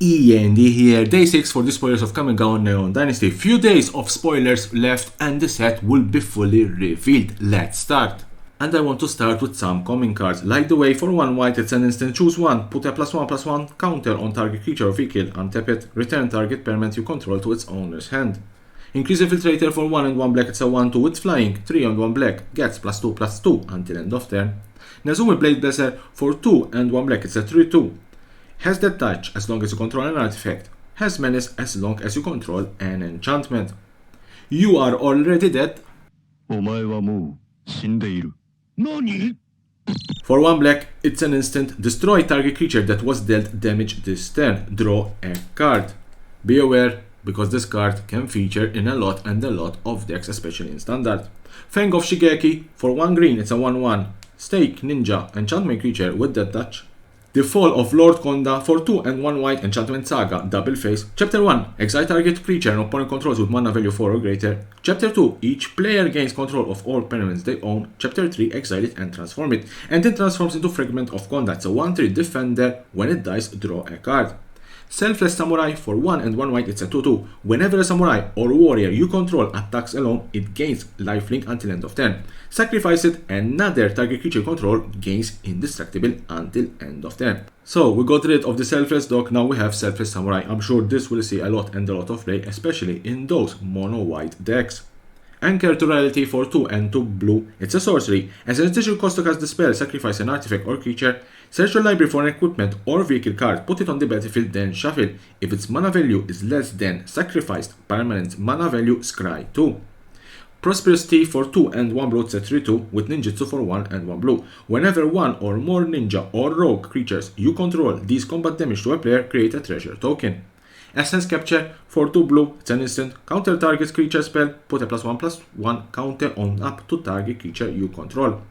E.N.D here, day 6 for the spoilers of Kamigawa Neon Dynasty. Few days of spoilers left and the set will be fully revealed. Let's start. And I want to start with some common cards. Like the way for 1 white it's an instant, choose one, put a +1/+1 counter on target creature or vehicle, untap it, return target permanent you control to its owner's hand. Increase Infiltrator for 1 and 1 black, it's a 1/2 with flying, 3 and 1 black, gets +2/+2 until end of turn. Nazumi Blade Blesser for 2 and 1 black, it's a 3/2. Has that touch as long as you control an artifact. Has menace as long as you control an enchantment. You are already dead. For 1 black, it's an instant. Destroy target creature that was dealt damage this turn. Draw a card. Be aware, because this card can feature in a lot and a lot of decks, especially in standard. Fang of Shigeki, for 1 green, it's a 1/1. Stake Ninja enchantment creature with that touch. The Fall of Lord Konda for 2 and 1 white enchantment saga, double face. Chapter 1, exile target creature and opponent controls with mana value 4 or greater. Chapter 2, each player gains control of all permanents they own. Chapter 3, exile it and transform it. And then transforms into Fragment of Konda. It's a 1/3 defender. When it dies, draw a card. Selfless Samurai for 1 and 1 white, it's a 2/2. Whenever a samurai or warrior you control attacks alone, it gains lifelink until end of turn. Sacrifice it, another target creature control gains indestructible until end of turn. So we got rid of the Selfless dog, now we have Selfless Samurai. I'm sure this will see a lot and a lot of play, especially in those mono white decks. Anchor to Reality for 2 and 2 blue, it's a sorcery. As an additional cost to cast the spell, sacrifice an artifact or creature. Search your library for an equipment or vehicle card, put it on the battlefield, then shuffle. If its mana value is less than sacrificed permanent mana value, scry 2. Prosperous Tea for 2 and 1 blue, it's a 3/2 with ninjutsu for 1 and 1 blue. Whenever 1 or more ninja or rogue creatures you control deals combat damage to a player, create a treasure token. Essence Capture for 2 blue, it's an instant. Counter target creature spell, put a +1/+1 counter on up to target creature you control.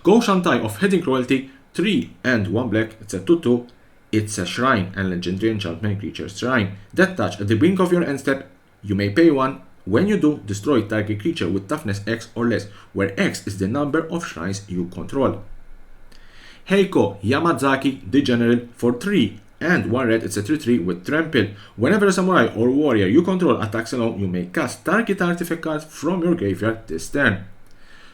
Go Shantai of Hidden Cruelty, 3 and 1 black, it's a 2/2. It's a shrine and legendary enchantment creature shrine. That touch at the brink of your end step, you may pay 1. When you do, destroy target creature with toughness X or less, where X is the number of shrines you control. Heiko Yamazaki, the General, for 3 and 1 red, it's a 3/3 with trample. Whenever a samurai or warrior you control attacks alone, you may cast target artifact card from your graveyard this turn.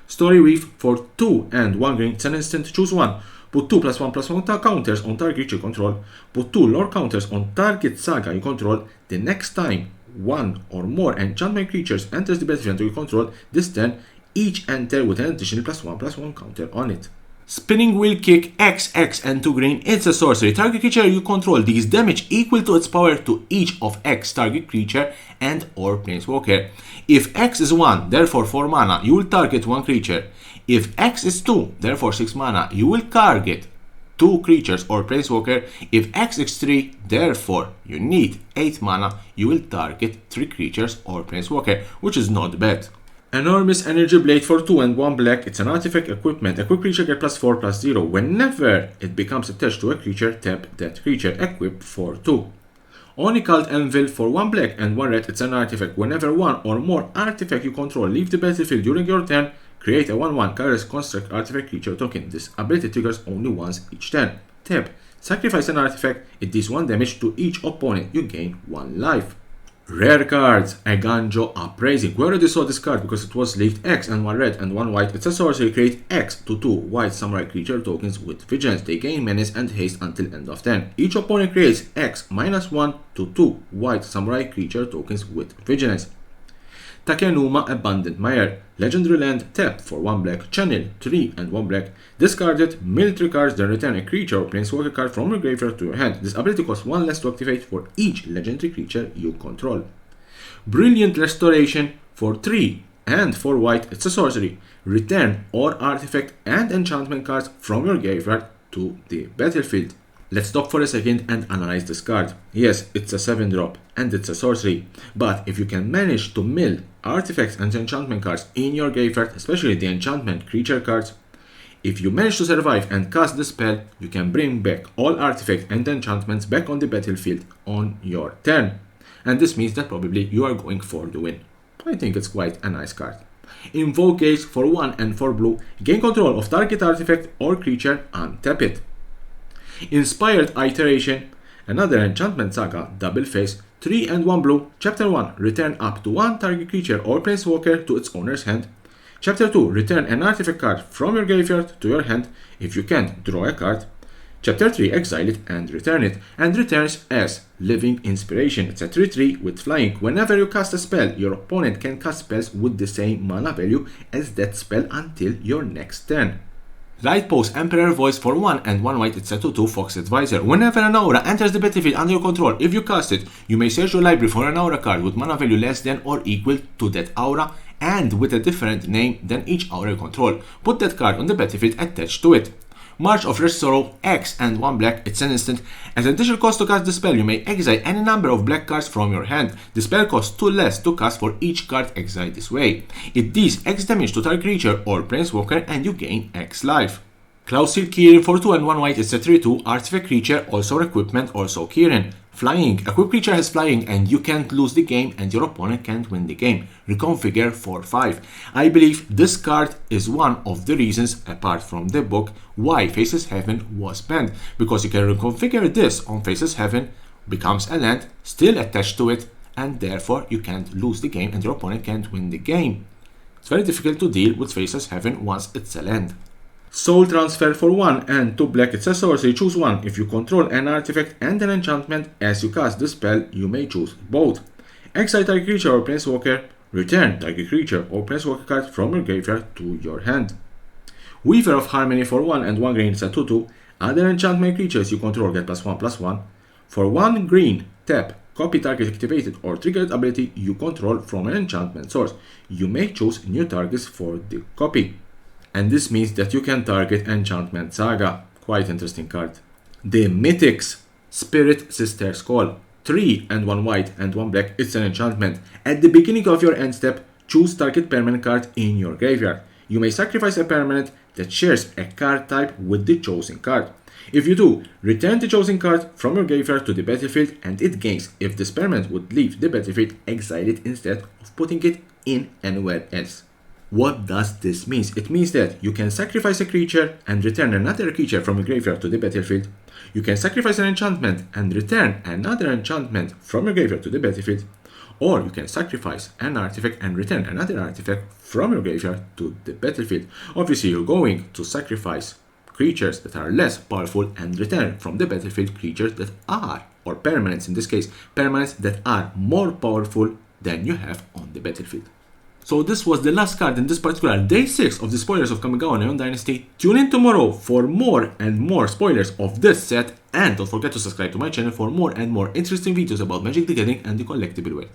Story Weave for 2 and 1 green, it's an instant, choose one. Put 2 +1/+1 counters on target creature control. Put 2 lore counters on target saga you control. The next time 1 or more enchantment creatures enters the battlefield you control this turn, each enter with an additional +1/+1 counter on it. Spinning Wheel Kick XX and 2 green, it's a sorcery. Target creature you control deals damage equal to its power to each of X target creature and or planeswalker. If X is 1, therefore 4 mana, you will target 1 creature. If X is 2, therefore 6 mana, you will target 2 creatures or planeswalker. If X is 3, therefore you need 8 mana, you will target 3 creatures or planeswalker, which is not bad. Enormous Energy Blade for 2 and 1 black, it's an artifact equipment. Equip creature get +4/+0. Whenever it becomes attached to a creature, tap that creature. Equip for 2. Onicult Anvil for 1 black and 1 red, it's an artifact. Whenever 1 or more artifact you control leave the battlefield during your turn, create a 1/1 Kairos Construct artifact creature token. This ability triggers only once each turn. Tap. Sacrifice an artifact, it deals 1 damage to each opponent, you gain 1 life. Rare cards, Aganjo Uprising. We already saw this card because it was leaked. X and 1 red and 1 white. It's a sorcery, create X to 2 white samurai creature tokens with vigilance. They gain menace and haste until end of turn. Each opponent creates X -1 to 2 white samurai creature tokens with vigilance. Takenuma Abundant Mire. Legendary land, tap for 1 black, channel 3 and 1 black. Discard it, mill 3 cards, then return a creature or planeswalker card from your graveyard to your hand. This ability costs 1 less to activate for each legendary creature you control. Brilliant Restoration for 3 and 4 white, it's a sorcery. Return all artifact and enchantment cards from your graveyard to the battlefield. Let's stop for a second and analyze this card. Yes, it's a 7-drop and it's a sorcery, but if you can manage to mill artifacts and enchantment cards in your graveyard, especially the enchantment creature cards, if you manage to survive and cast the spell, you can bring back all artifacts and enchantments back on the battlefield on your turn. And this means that probably you are going for the win. I think it's quite a nice card. Invoke Gaze for 1 and 4 blue, gain control of target artifact or creature, untap it. Inspired Iteration, Another Enchantment Saga Double Face 3 and 1 blue. Chapter 1, return up to 1 target creature or planeswalker to its owner's hand. Chapter 2, return an artifact card from your graveyard to your hand. If you can't, draw a card. Chapter 3, exile it and return it, and returns as Living Inspiration. It's a 3/3 with flying. Whenever you cast a spell, your opponent can cast spells with the same mana value as that spell until your next turn. Lightpost Emperor Voice for 1 and 1 white. It's a 2/2 Fox Advisor. Whenever an aura enters the battlefield under your control, if you cast it, you may search your library for an aura card with mana value less than or equal to that aura and with a different name than each aura you control. Put that card on the battlefield attached to it. March of Fresh Sorrow X and 1 black. It's an instant. As an additional cost to cast the spell, you may exile any number of black cards from your hand. The spell costs 2 less to cast for each card exiled this way. It deals X damage to target creature or planeswalker and you gain X life. Cloudseal KIRIN for 2 and 1 white. It's a 3/2 artifact creature, also equipment, also KIRIN. Flying. Equipped creature has flying and you can't lose the game and your opponent can't win the game. Reconfigure for 5. I believe this card is one of the reasons, apart from the book, why Faceless Heaven was banned. Because you can reconfigure this on Faceless Heaven, becomes a land, still attached to it, and therefore you can't lose the game and your opponent can't win the game. It's very difficult to deal with Faceless Heaven once it's a land. Soul Transfer for 1 and 2 black. It's a sorcery. Choose one. If you control an artifact and an enchantment, as you cast the spell, you may choose both. Exile target creature or planeswalker. Return target creature or planeswalker card from your graveyard to your hand. Weaver of Harmony for 1 and 1 green. It's a 2/2. Other enchantment creatures you control get +1/+1. For 1 green, tap. Copy target activated or triggered ability you control from an enchantment source. You may choose new targets for the copy. And this means that you can target Enchantment Saga. Quite interesting card. The Mythics Spirit Sister's Call. 3 and 1 white and 1 black. It's an enchantment. At the beginning of your end step, choose target permanent card in your graveyard. You may sacrifice a permanent that shares a card type with the chosen card. If you do, return the chosen card from your graveyard to the battlefield and it gains. If this permanent would leave the battlefield, exile it instead of putting it in anywhere else. What does this mean? It means that you can sacrifice a creature and return another creature from your graveyard to the battlefield. You can sacrifice an enchantment and return another enchantment from your graveyard to the battlefield. Or you can sacrifice an artifact and return another artifact from your graveyard to the battlefield. Obviously, you're going to sacrifice creatures that are less powerful and return from the battlefield creatures that are, or permanents in this case, permanents that are more powerful than you have on the battlefield. So this was the last card in this particular day 6 of the spoilers of Kamigawa and E.N.D Dynasty. Tune in tomorrow for more and more spoilers of this set, and don't forget to subscribe to my channel for more and more interesting videos about Magic the Gathering and the collectible world.